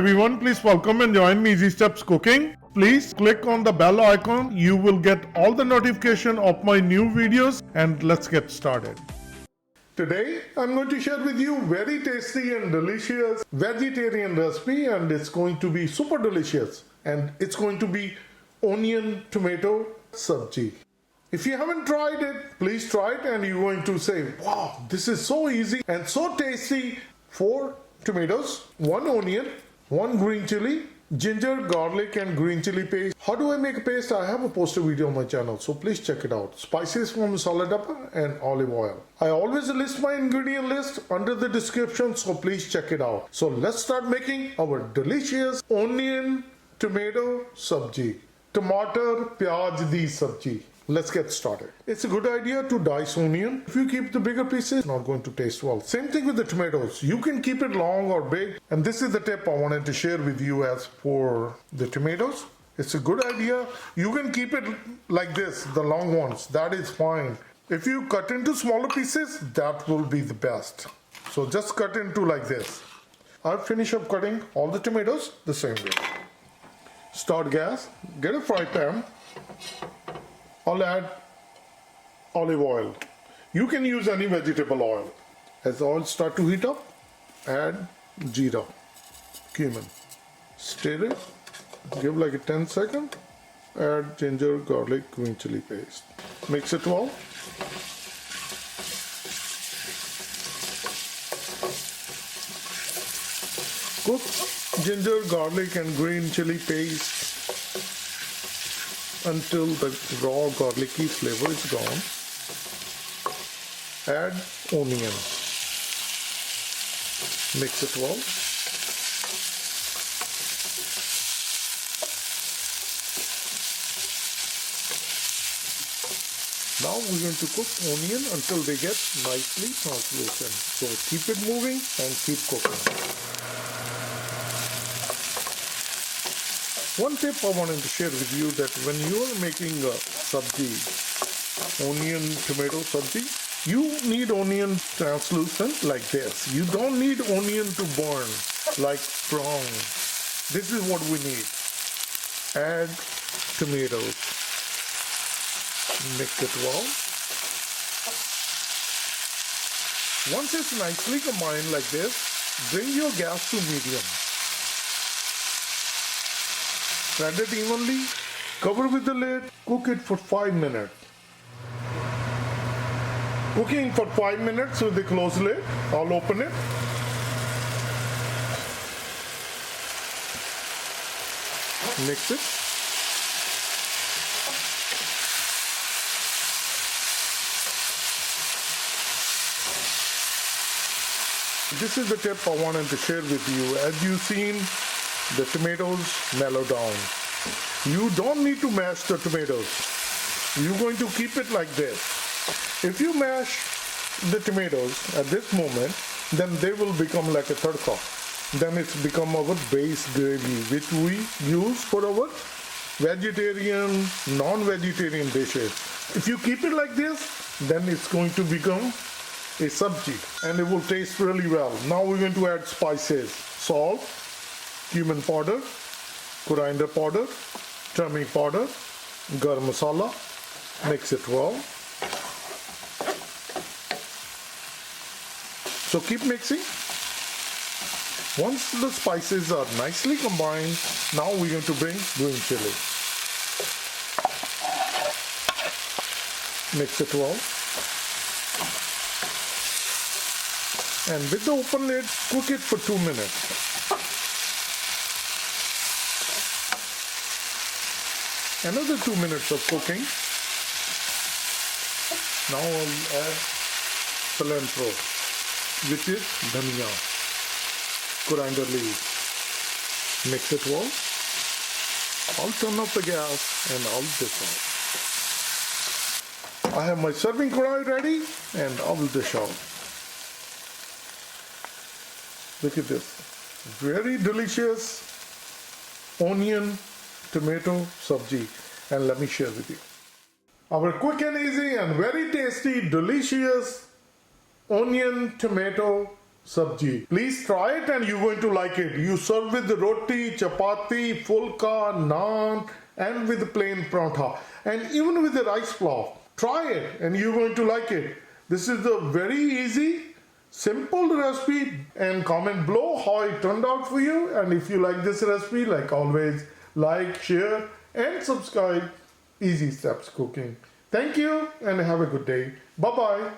everyone, please welcome and join me Easy Steps Cooking. Please click on the bell icon. You will get all the notification of my new videos, and let's get started. Today I'm going to share with you very tasty and delicious vegetarian recipe, and it's going to be super delicious, and it's going to be onion tomato sabzi. If you haven't tried it, please try it and you're going to say, wow, this is so easy and so tasty. 4 tomatoes, 1 onion, 1 green chili, ginger, garlic and green chili paste. How do I make a paste? I have a posted video on my channel, so please check it out. Spices from masala dabba and olive oil. I always list my ingredient list under the description, so please check it out. So let's start making our delicious onion tomato sabji. Tamatar Pyaz di sabji. Let's get started. It's a good idea to dice onion. If you keep the bigger pieces, it's not going to taste well. Same thing with the tomatoes. You can keep it long or big. And this is the tip I wanted to share with you as for the tomatoes. It's a good idea. You can keep it like this, the long ones. That is fine. If you cut into smaller pieces, that will be the best. So just cut into like this. I'll finish up cutting all the tomatoes the same way. Start gas. Get a fry pan. I'll add olive oil. You can use any vegetable oil. As the oil start to heat up, add jeera, cumin. Stir it, give like a 10 seconds. Add ginger, garlic, green chili paste. Mix it well. Cook ginger, garlic and green chili paste until the raw garlicky flavor is gone. Add onion. Mix it well. Now we're going to cook onion until they get nicely translucent. So keep it moving and keep cooking. One tip I wanted to share with you, that when you are making a sabzi, onion tomato sabzi, you need onion translucent like this. You don't need onion to burn like prawn. This is what we need. Add tomatoes. Mix it well. Once it's nicely combined like this, bring your gas to medium. Spread it evenly, cover with the lid, cook it for 5 minutes. Cooking for 5 minutes with the closed lid. I'll open it. Mix it. This is the tip I wanted to share with you. As you've seen, the tomatoes mellow down. You don't need to mash the tomatoes. You're going to keep it like this. If you mash the tomatoes at this moment, then they will become like a tadka. Then it's become our base gravy, which we use for our vegetarian, non-vegetarian dishes. If you keep it like this, then it's going to become a sabji and it will taste really well. Now we're going to add spices. Salt, cumin powder, coriander powder, turmeric powder, garam masala. Mix it well. So keep mixing. Once the spices are nicely combined, now we're going to bring green chili. Mix it well. And with the open lid, cook it for 2 minutes. Another 2 minutes of cooking. Now I'll add cilantro, which is dhania, coriander leaves. Mix it well. I'll turn off the gas and I'll dish out. I have my serving karai ready and I will dish out. Look at this. Very delicious onion tomato sabji, and let me share with you. Our quick and easy and very tasty, delicious onion tomato Sabzi. Please try it and you're going to like it. You serve with the roti, chapati, fulka, naan, and with the plain paratha, and even with the rice flour. Try it and you're going to like it. This is a very easy, simple recipe, and comment below how it turned out for you. And if you like this recipe, like always, like, share, and subscribe. Easy Steps Cooking. Thank you and have a good day. Bye-bye.